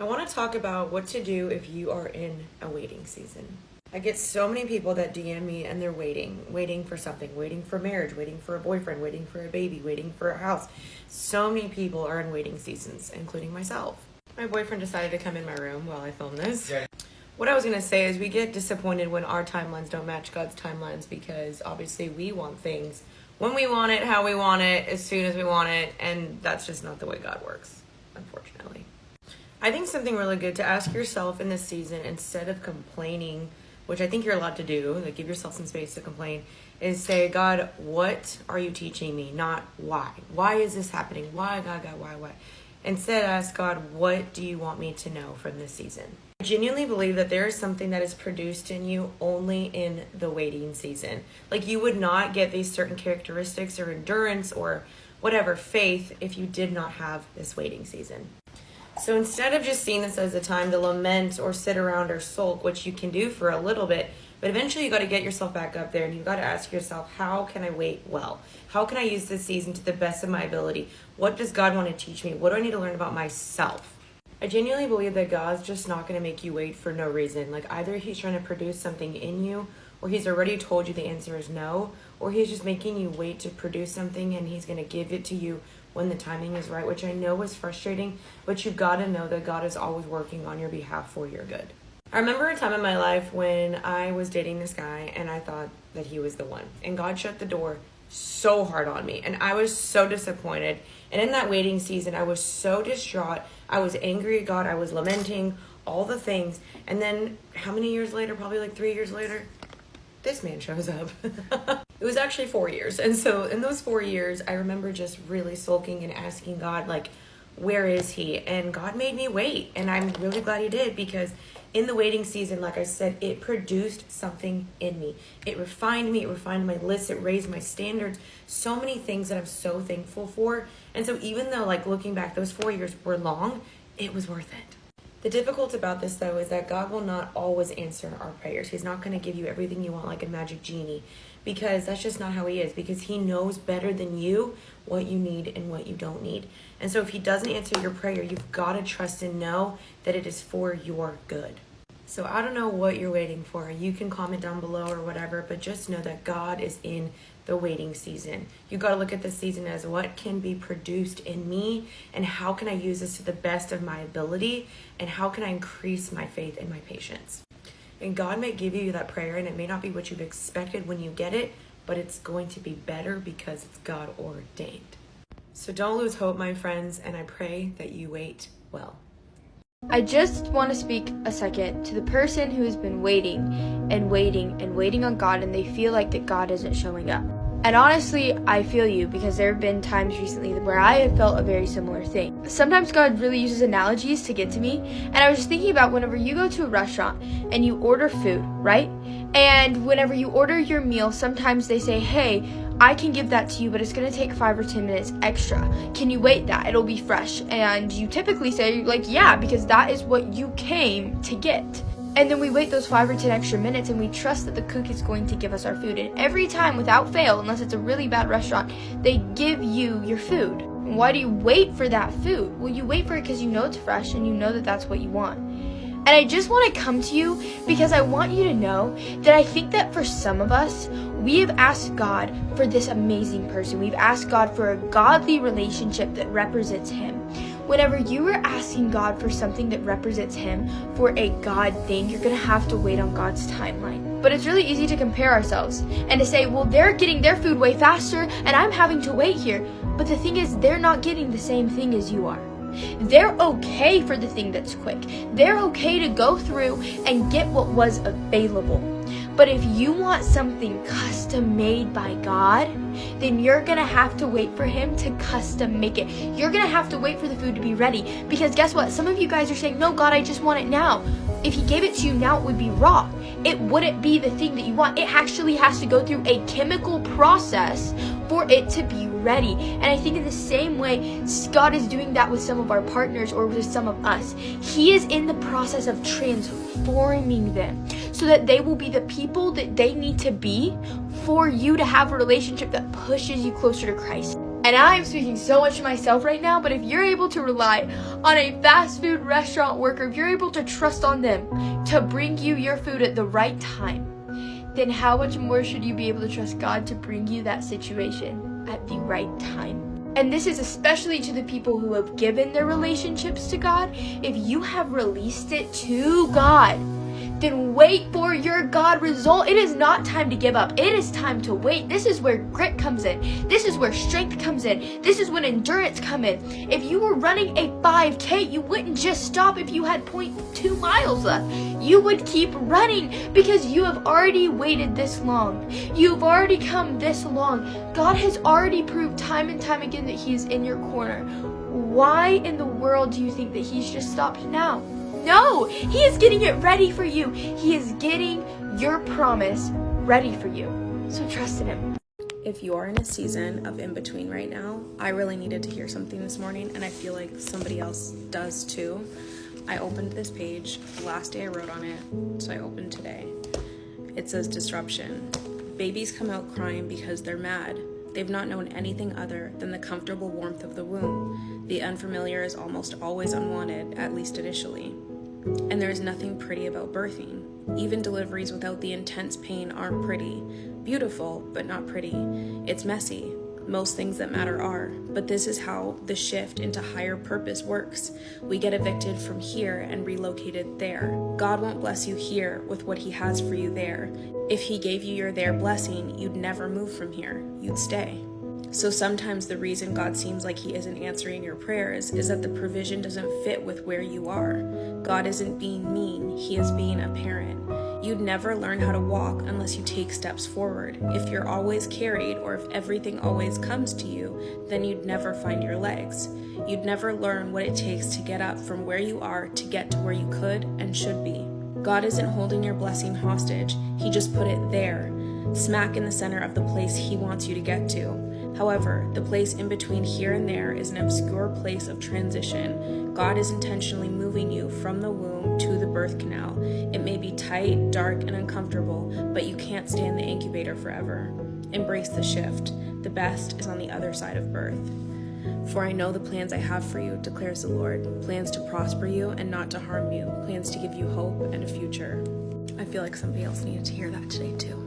I want to talk about what to do if you are in a waiting season. I get so many people that DM me and they're waiting for something, waiting for marriage, waiting for a boyfriend, waiting for a baby, waiting for a house. So many people are in waiting seasons, including myself. My boyfriend decided to come in my room while I film this. Yeah. What I was going to say is we get disappointed when our timelines don't match God's timelines because obviously we want things when we want it, how we want it, as soon as we want it, and that's just not the way God works, unfortunately. I think something really good to ask yourself in this season, instead of complaining, which I think you're allowed to do, like give yourself some space to complain, is say, God, what are you teaching me? Not why. Why is this happening? Why, God, why? Instead, ask God, what do you want me to know from this season? I genuinely believe that there is something that is produced in you only in the waiting season. Like you would not get these certain characteristics or endurance or whatever faith if you did not have this waiting season. So instead of just seeing this as a time to lament or sit around or sulk, which you can do for a little bit, but eventually you got to get yourself back up there and you've got to ask yourself, how can I wait well? How can I use this season to the best of my ability? What does God want to teach me? What do I need to learn about myself? I genuinely believe that God's just not going to make you wait for no reason. Like either he's trying to produce something in you, or he's already told you the answer is no, or he's just making you wait to produce something and he's going to give it to you when the timing is right, which I know is frustrating, but you've got to know that God is always working on your behalf for your good. I remember a time in my life when I was dating this guy and I thought that he was the one, and God shut the door so hard on me and I was so disappointed. And in that waiting season, I was so distraught. I was angry at God. I was lamenting all the things. And then how many years later, probably like 3 years later, this man shows up. It was actually 4 years. And so in those 4 years, I remember just really sulking and asking God, like, where is he? And God made me wait. And I'm really glad he did, because in the waiting season, like I said, it produced something in me. It refined me. It refined my list. It raised my standards. So many things that I'm so thankful for. And so even though, like, looking back, those 4 years were long, it was worth it. The difficult about this, though, is that God will not always answer our prayers. He's not going to give you everything you want like a magic genie, because that's just not how he is, because he knows better than you what you need and what you don't need. And so if he doesn't answer your prayer, you've got to trust and know that it is for your good. So I don't know what you're waiting for. You can comment down below or whatever, but just know that God is in the waiting season. You got to look at this season as what can be produced in me and how can I use this to the best of my ability and how can I increase my faith and my patience. And God may give you that prayer and it may not be what you've expected when you get it, but it's going to be better because it's God ordained. So don't lose hope, my friends, and I pray that you wait well. I just want to speak a second to the person who has been waiting and waiting and waiting on God, and they feel like that God isn't showing up. And honestly, I feel you, because there have been times recently where I have felt a very similar thing. Sometimes God really uses analogies to get to me, and I was just thinking about whenever you go to a restaurant and you order food, right? And whenever you order your meal, sometimes they say, hey, I can give that to you, but it's going to take 5 or 10 minutes extra. Can you wait that? It'll be fresh. And you typically say, like, yeah, because that is what you came to get. And then we wait those 5 or 10 extra minutes and we trust that the cook is going to give us our food. And every time, without fail, unless it's a really bad restaurant, they give you your food. And why do you wait for that food? Well, you wait for it because you know it's fresh and you know that that's what you want. And I just want to come to you because I want you to know that I think that for some of us, we have asked God for this amazing person. We've asked God for a godly relationship that represents Him. Whenever you are asking God for something that represents Him, for a God thing, you're going to have to wait on God's timeline. But it's really easy to compare ourselves and to say, well, they're getting their food way faster and I'm having to wait here. But the thing is, they're not getting the same thing as you are. They're okay for the thing that's quick. They're okay to go through and get what was available. But if you want something custom made by God, then you're going to have to wait for Him to custom make it. You're going to have to wait for the food to be ready. Because guess what? Some of you guys are saying, no, God, I just want it now. If He gave it to you now, it would be raw. It wouldn't be the thing that you want. It actually has to go through a chemical process for it to be ready. And I think in the same way, God is doing that with some of our partners or with some of us. He is in the process of transforming them so that they will be the people that they need to be for you to have a relationship that pushes you closer to Christ. And And I'm speaking so much to myself right now, but if you're able to rely on a fast food restaurant worker, if you're able to trust on them to bring you your food at the right time, then how much more should you be able to trust God to bring you that situation at the right time? And this is especially to the people who have given their relationships to God. If you have released it to God, then wait for your God result. It is not time to give up. It is time to wait. This is where grit comes in. This is where strength comes in. This is when endurance comes in. If you were running a 5K, you wouldn't just stop if you had 0.2 miles left. You would keep running because you have already waited this long. You've already come this long. God has already proved time and time again that He is in your corner. Why in the world do you think that He's just stopped now? No, He is getting it ready for you. He is getting your promise ready for you. So trust in Him. If you're in a season of in-between right now, I really needed to hear something this morning, and I feel like somebody else does too. I opened this page, the last day I wrote on it, so I opened today. It says disruption. Babies come out crying because they're mad. They've not known anything other than the comfortable warmth of the womb. The unfamiliar is almost always unwanted, at least initially. And there is nothing pretty about birthing. Even deliveries without the intense pain aren't pretty. Beautiful, but not pretty. It's messy. Most things that matter are. But this is how the shift into higher purpose works. We get evicted from here and relocated there. God won't bless you here with what He has for you there. If He gave you your there blessing, you'd never move from here. You'd stay. So sometimes the reason God seems like He isn't answering your prayers is that the provision doesn't fit with where you are. God isn't being mean, He is being a parent. You'd never learn how to walk unless you take steps forward. If you're always carried, or if everything always comes to you, then you'd never find your legs. You'd never learn what it takes to get up from where you are to get to where you could and should be. God isn't holding your blessing hostage. He just put it there, smack in the center of the place He wants you to get to. However, the place in between here and there is an obscure place of transition. God is intentionally moving you from the womb to the birth canal. It may be tight, dark, and uncomfortable, but you can't stay in the incubator forever. Embrace the shift. The best is on the other side of birth. For I know the plans I have for you, declares the Lord, plans to prosper you and not to harm you, plans to give you hope and a future. I feel like somebody else needed to hear that today too.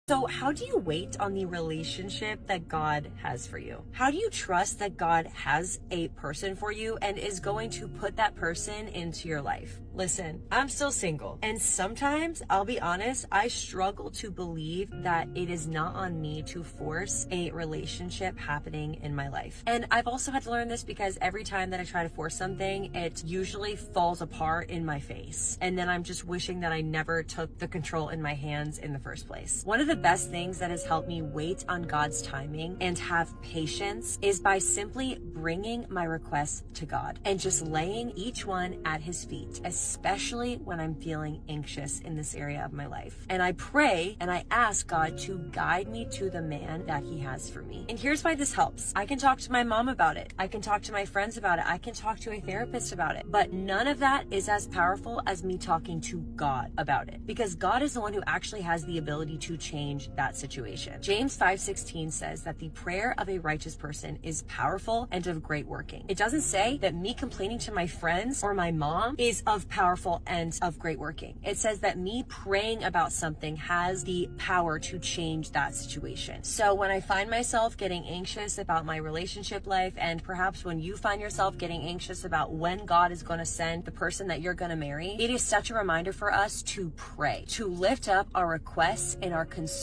So how do you wait on the relationship that God has for you? How do you trust that God has a person for you and is going to put that person into your life? Listen, I'm still single, and sometimes, I'll be honest, I struggle to believe that it is not on me to force a relationship happening in my life. And I've also had to learn this because every time that I try to force something, it usually falls apart in my face. And then I'm just wishing that I never took the control in my hands in the first place. One of the best things that has helped me wait on God's timing and have patience is by simply bringing my requests to God and just laying each one at His feet, especially when I'm feeling anxious in this area of my life. And I pray and I ask God to guide me to the man that He has for me. And here's why this helps. I can talk to my mom about it. I can talk to my friends about it. I can talk to a therapist about it. But none of that is as powerful as me talking to God about it, because God is the one who actually has the ability to change that situation. James 5:16 says that the prayer of a righteous person is powerful and of great working. It doesn't say that me complaining to my friends or my mom is of powerful and of great working. It says that me praying about something has the power to change that situation. So when I find myself getting anxious about my relationship life, and perhaps when you find yourself getting anxious about when God is going to send the person that you're going to marry, it is such a reminder for us to pray, to lift up our requests and our concerns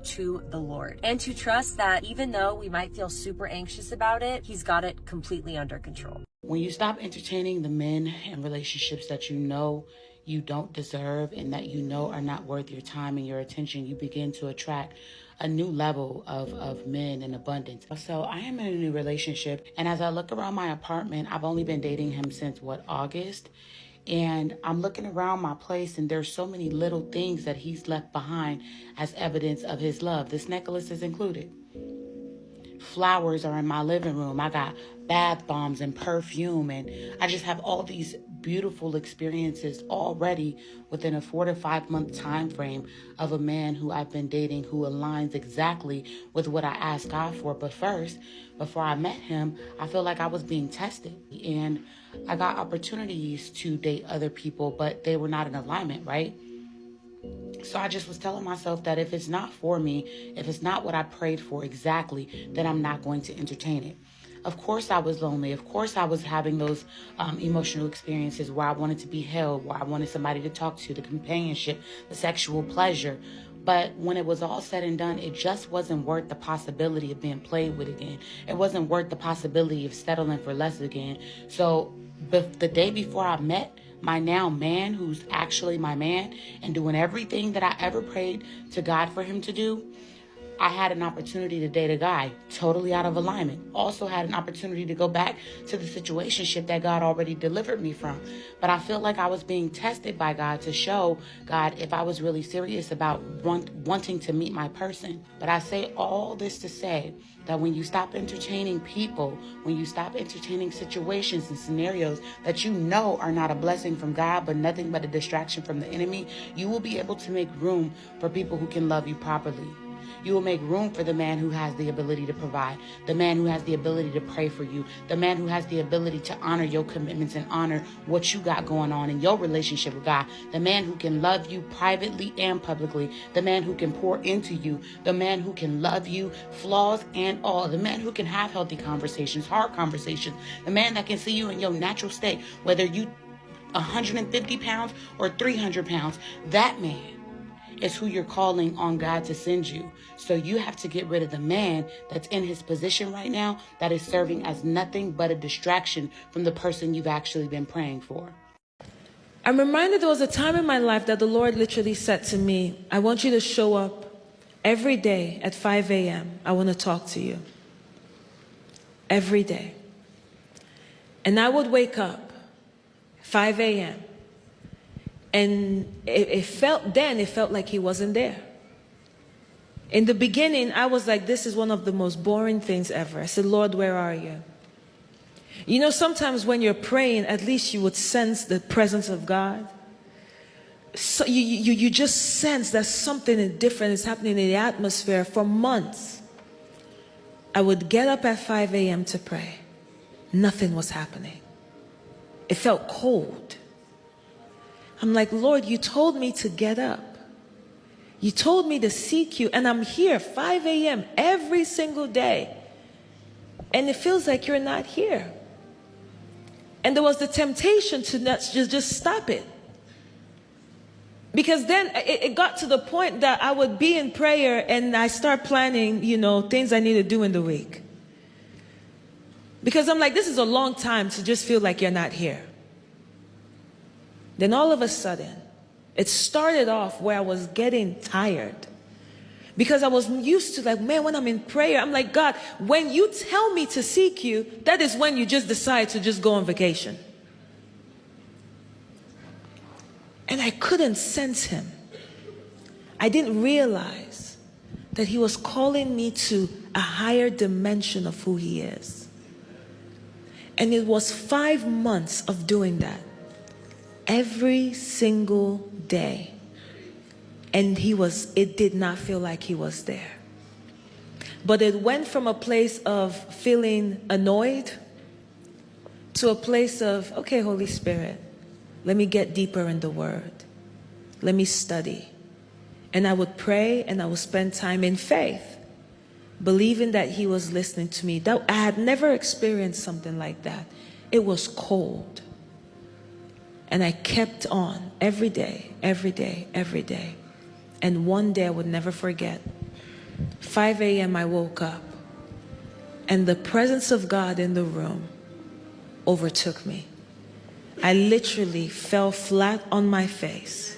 to the Lord, and to trust that even though we might feel super anxious about it, He's got it completely under control. When you stop entertaining the men and relationships that you know you don't deserve and that you know are not worth your time and your attention, you begin to attract a new level of men in abundance. So I am in a new relationship, and as I look around my apartment, I've only been dating him since August, and I'm looking around my place, and there's so many little things that he's left behind as evidence of his love. This necklace is included. Flowers are in my living room. I got bath bombs and perfume, and I just have all these beautiful experiences already within a 4 to 5 month time frame of a man who I've been dating who aligns exactly with what I asked God for. But first, before I met him, I feel like I was being tested, and I got opportunities to date other people, but they were not in alignment, right? So I just was telling myself that if it's not for me, if it's not what I prayed for exactly, then I'm not going to entertain it. Of course I was lonely. Of course I was having those emotional experiences where I wanted to be held, where I wanted somebody to talk to, the companionship, the sexual pleasure. But when it was all said and done, it just wasn't worth the possibility of being played with again. It wasn't worth the possibility of settling for less again. So the day before I met my now man, who's actually my man, and doing everything that I ever prayed to God for him to do, I had an opportunity to date a guy totally out of alignment. Also had an opportunity to go back to the situationship that God already delivered me from. But I feel like I was being tested by God to show God if I was really serious about wanting to meet my person. But I say all this to say that when you stop entertaining people, when you stop entertaining situations and scenarios that you know are not a blessing from God, but nothing but a distraction from the enemy, you will be able to make room for people who can love you properly. You will make room for the man who has the ability to provide, the man who has the ability to pray for you, the man who has the ability to honor your commitments and honor what you got going on in your relationship with God, the man who can love you privately and publicly, the man who can pour into you, the man who can love you, flaws and all, the man who can have healthy conversations, hard conversations, the man that can see you in your natural state, whether you 150 pounds or 300 pounds, that man is who you're calling on God to send you. So you have to get rid of the man that's in his position right now that is serving as nothing but a distraction from the person you've actually been praying for. I'm reminded there was a time in my life that the Lord literally said to me, I want you to show up every day at 5 a.m. I want to talk to you. Every day. And I would wake up 5 a.m. And it felt like he wasn't there. In the beginning, I was like, this is one of the most boring things ever. I said, Lord, where are you? You know, sometimes when you're praying, at least you would sense the presence of God. So you just sense that something different is happening in the atmosphere for months. I would get up at 5 a.m. to pray. Nothing was happening. It felt cold. I'm like, Lord, you told me to get up. You told me to seek you, and I'm here 5 a.m. every single day. And it feels like you're not here. And there was the temptation to not just stop it. Because then it got to the point that I would be in prayer and I start planning, things I need to do in the week. Because I'm like, this is a long time to just feel like you're not here. Then all of a sudden, it started off where I was getting tired. Because I was used to like, man, when I'm in prayer, I'm like, God, when you tell me to seek you, that is when you just decide to just go on vacation. And I couldn't sense him. I didn't realize that he was calling me to a higher dimension of who he is. And it was 5 months of doing that. Every single day. And it did not feel like he was there. But it went from a place of feeling annoyed to a place of, okay, Holy Spirit, let me get deeper in the Word. Let me study. And I would pray and I would spend time in faith, believing that he was listening to me. I had never experienced something like that. It was cold. And I kept on every day, every day, every day. And one day I would never forget. 5 a.m. I woke up. And the presence of God in the room overtook me. I literally fell flat on my face.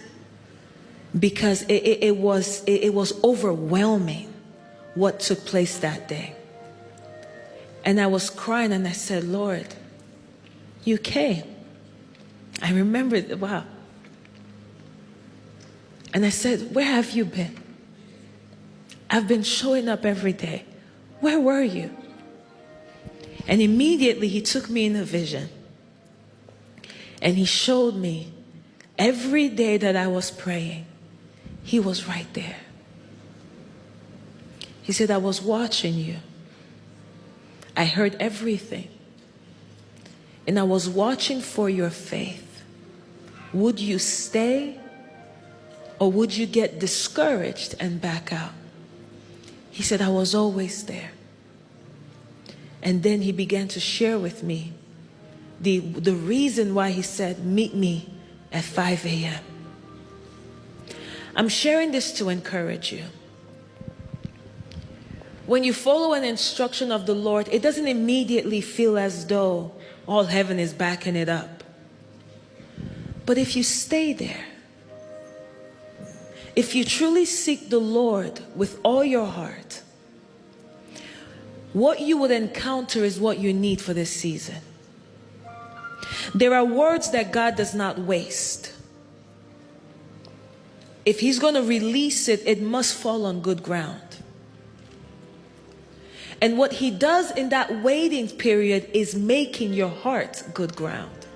Because it was overwhelming what took place that day. And I was crying and I said, Lord, you came. I remembered, wow. And I said, where have you been? I've been showing up every day. Where were you? And immediately he took me in a vision. And he showed me every day that I was praying, he was right there. He said, I was watching you. I heard everything. And I was watching for your faith. Would you stay or would you get discouraged and back out? He said, I was always there. And then he began to share with me the reason why he said, meet me at 5 a.m. I'm sharing this to encourage you. When you follow an instruction of the Lord, it doesn't immediately feel as though all heaven is backing it up. But if you stay there, if you truly seek the Lord with all your heart, what you would encounter is what you need for this season. There are words that God does not waste. If he's going to release it, it must fall on good ground. And what he does in that waiting period is making your heart good ground.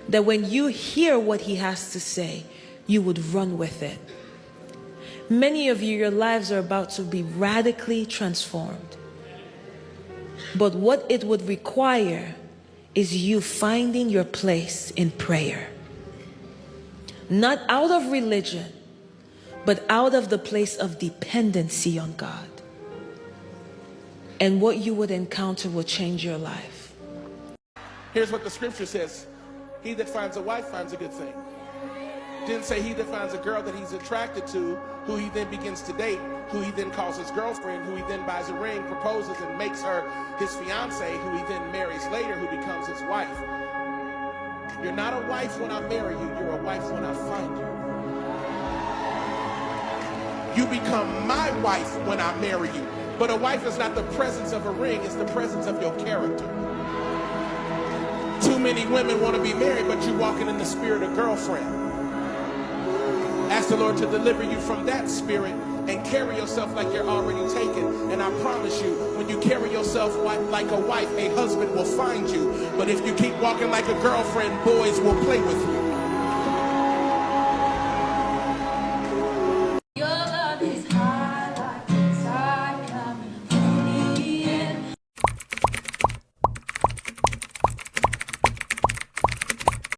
That when you hear what he has to say, you would run with it. Many of you, your lives are about to be radically transformed. But what it would require is you finding your place in prayer. Not out of religion, but out of the place of dependency on God. And what you would encounter will change your life. Here's what the scripture says. He that finds a wife finds a good thing. Didn't say he that finds a girl that he's attracted to, who he then begins to date, who he then calls his girlfriend, who he then buys a ring, proposes, and makes her his fiance, who he then marries later, who becomes his wife. You're not a wife when I marry you, you're a wife when I find you. You become my wife when I marry you. But a wife is not the presence of a ring, it's the presence of your character. Too many women want to be married, but you're walking in the spirit of girlfriend. Ask the Lord to deliver you from that spirit and carry yourself like you're already taken. And I promise you, when you carry yourself like a wife, a husband will find you. But if you keep walking like a girlfriend, boys will play with you.